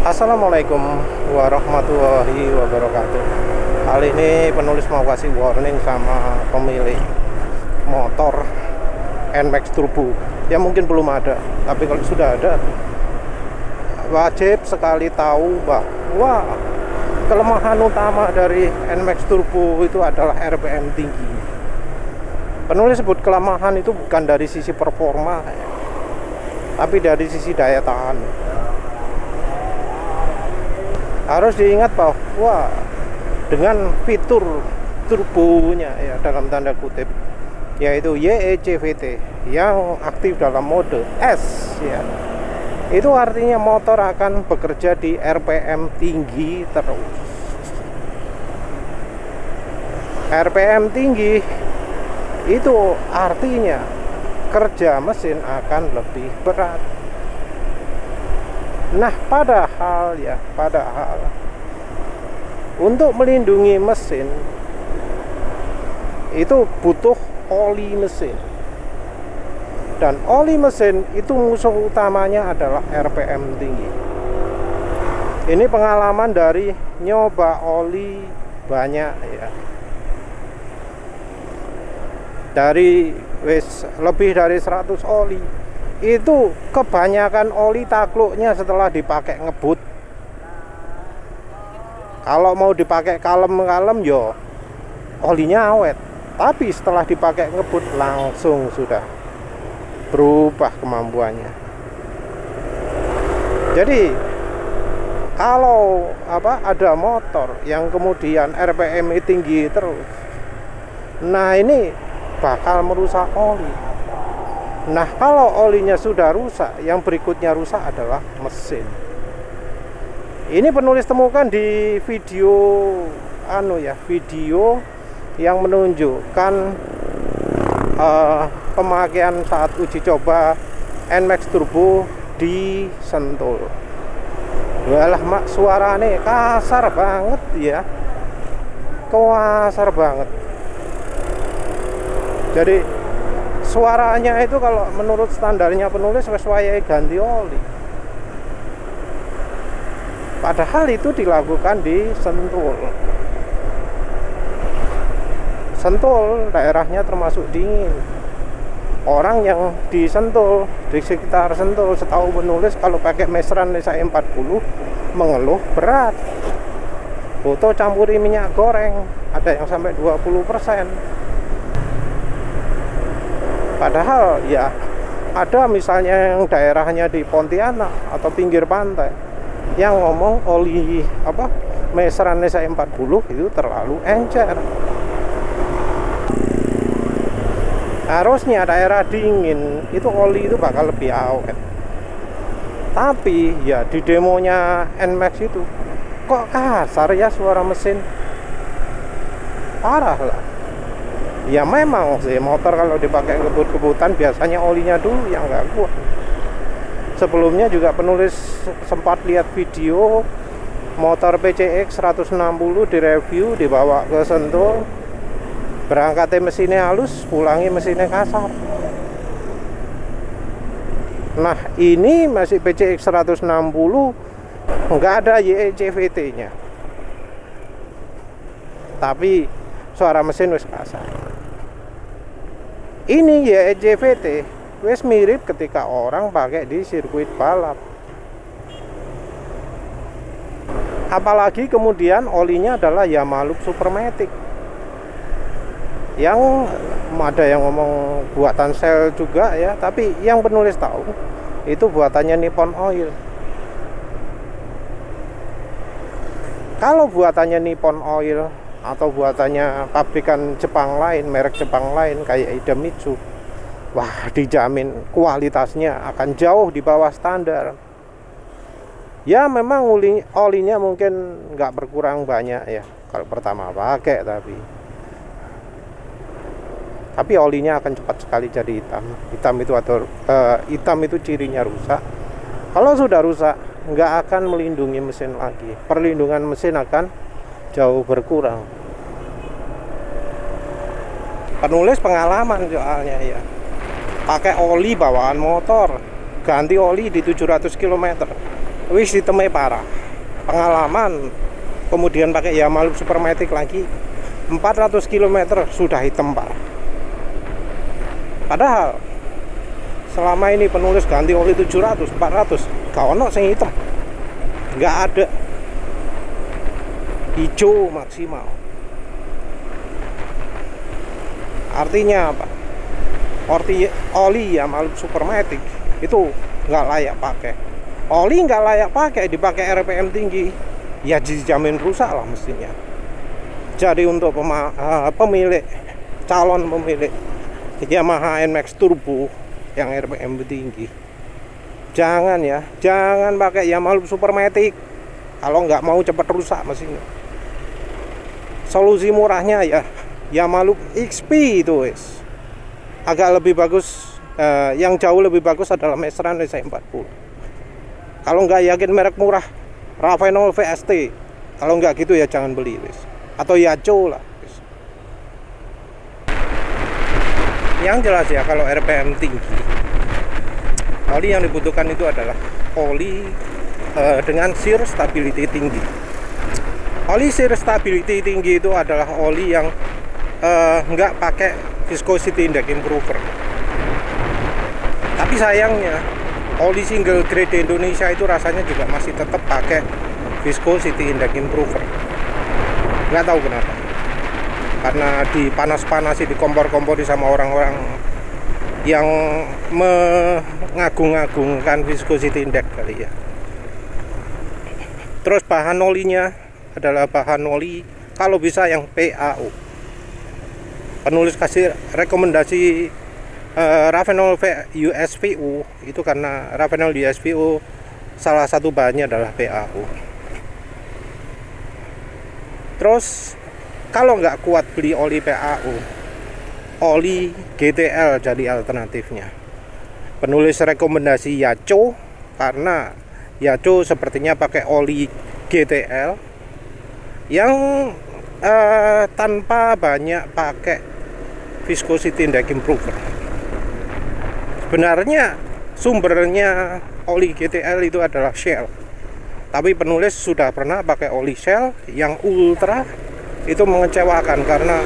Assalamualaikum warahmatullahi wabarakatuh. Kali ini penulis mau kasih warning sama pemilik motor NMAX Turbo yang mungkin belum ada, tapi kalau sudah ada wajib sekali tahu bahwa kelemahan utama dari NMAX Turbo itu adalah RPM tinggi. Penulis sebut kelemahan itu bukan dari sisi performa, tapi dari sisi daya tahan. Harus diingat bahwa dengan fitur turbonya ya dalam tanda kutip, yaitu YECVT yang aktif dalam mode S ya, itu artinya motor akan bekerja di RPM tinggi terus. RPM tinggi itu artinya kerja mesin akan lebih berat. Nah, padahal untuk melindungi mesin itu butuh oli mesin, dan oli mesin itu musuh utamanya adalah RPM tinggi. Ini pengalaman dari nyoba oli banyak ya, dari lebih dari 100 oli. Itu kebanyakan oli takluknya setelah dipakai ngebut. Kalau mau dipakai kalem-kalem yo olinya awet, tapi setelah dipakai ngebut langsung sudah berubah kemampuannya. Jadi kalau ada motor yang kemudian RPM tinggi terus, nah ini bakal merusak oli. Nah, kalau olinya sudah rusak, yang berikutnya rusak adalah mesin. Ini penulis temukan di video video yang menunjukkan pemakaian saat uji coba NMAX Turbo di Sentul. Walah mak, suaranya kasar banget ya. Kasar banget. Jadi suaranya itu kalau menurut standarnya penulis sesuai ganti oli. Padahal itu dilakukan di Sentul. Sentul daerahnya termasuk dingin. Orang yang di Sentul, di sekitar Sentul, setahu penulis kalau pakai Mesran Nesa 40 mengeluh berat. Foto campuri minyak goreng, ada yang sampai 20%. Padahal ya ada misalnya yang daerahnya di Pontianak atau pinggir pantai yang ngomong oli Mesran Nesa 40 itu terlalu encer. Harusnya daerah dingin itu oli itu bakal lebih awet. Tapi ya di demonya NMAX itu kok kasar ya suara mesin. Parah lah. Ya memang sih motor kalau dipakai ngebut-ngebutan biasanya olinya dulu yang nggak kuat. Sebelumnya juga penulis sempat lihat video motor PCX 160 direview, dibawa ke Sentul, berangkatnya mesinnya halus, pulangnya mesinnya kasar. Nah ini masih PCX 160, nggak ada YECVT nya, tapi suara mesin wis kasar. Ini YECVT wis mirip ketika orang pakai di sirkuit balap. Apalagi kemudian olinya adalah Yamaluk Supermatic, yang ada yang ngomong buatan Shell juga ya, tapi yang penulis tahu itu buatannya Nippon Oil. Kalau buatannya Nippon Oil atau buatannya pabrikan Jepang lain, merek Jepang lain kayak Idemitsu, wah dijamin kualitasnya akan jauh di bawah standar. Ya memang olinya mungkin nggak berkurang banyak ya kalau pertama pakai, tapi olinya akan cepat sekali jadi hitam. Hitam itu cirinya rusak. Kalau sudah rusak nggak akan melindungi mesin lagi, perlindungan mesin akan jauh berkurang. Penulis pengalaman soalnya ya, pakai oli bawaan motor, ganti oli di 700 km wis hitamnya parah. Pengalaman kemudian pakai Yamaha Supermatic lagi 400 km sudah hitam parah. Padahal selama ini penulis ganti oli 700, 400 gak ono sing hitam, nggak ada, hijau maksimal. Artinya apa? Oli Yamaha Supermatic itu nggak layak pakai. Oli nggak layak pakai, dipakai RPM tinggi, ya dijamin rusak lah mestinya. Jadi untuk pemilik, calon pemilik Yamaha NMAX Turbo yang RPM tinggi, jangan pakai Yamaha Supermatic kalau nggak mau cepat rusak mesinnya. Solusi murahnya ya Yamaha XP itu wis. Agak lebih bagus, yang jauh lebih bagus adalah Mestran C40. Kalau nggak yakin merek murah, Ravenol VST. Kalau nggak gitu ya jangan beli wis. Atau Yaco lah wis. Yang jelas ya, kalau RPM tinggi, oli yang dibutuhkan itu adalah oli dengan shear stability tinggi. Oli shear stability tinggi itu adalah oli yang nggak pakai viscosity index improver. Tapi sayangnya oli single grade di Indonesia itu rasanya juga masih tetap pakai viscosity index improver. Nggak tahu kenapa. Karena dipanas-panasi, dikompor-kompori sama orang-orang yang mengagung-agungkan viscosity index kali ya. Terus bahan olinya adalah bahan oli kalau bisa yang PAO. Penulis kasih rekomendasi Ravenol USVO itu karena Ravenol USVO salah satu bahannya adalah PAO. Terus kalau nggak kuat beli oli PAO, oli GTL jadi alternatifnya. Penulis rekomendasi Yaco karena Yaco sepertinya pakai oli GTL yang tanpa banyak pakai viscosity index improver. Sebenarnya sumbernya oli GTL itu adalah Shell, tapi penulis sudah pernah pakai oli Shell yang ultra, itu mengecewakan karena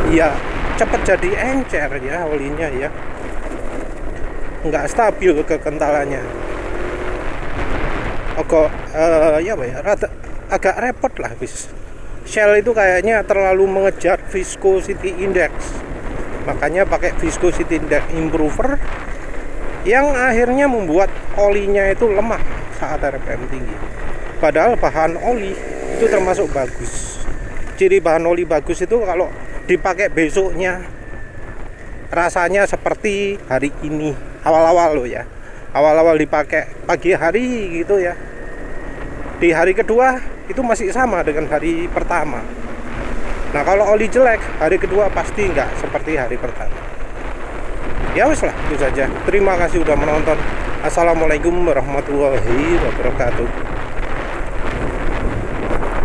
ya cepat jadi encer ya olinya ya, nggak stabil kekentalannya. Agak repot lah bis. Shell itu kayaknya terlalu mengejar viscosity index, makanya pakai viscosity index improver yang akhirnya membuat olinya itu lemah saat RPM tinggi. Padahal bahan oli itu termasuk bagus. Ciri bahan oli bagus itu kalau dipakai besoknya rasanya seperti hari ini, awal-awal loh ya, awal-awal dipakai pagi hari gitu ya, di hari kedua itu masih sama dengan hari pertama. Nah kalau oli jelek, hari kedua pasti nggak seperti hari pertama. Ya wes lah, itu saja. Terima kasih udah menonton. Assalamualaikum warahmatullahi wabarakatuh.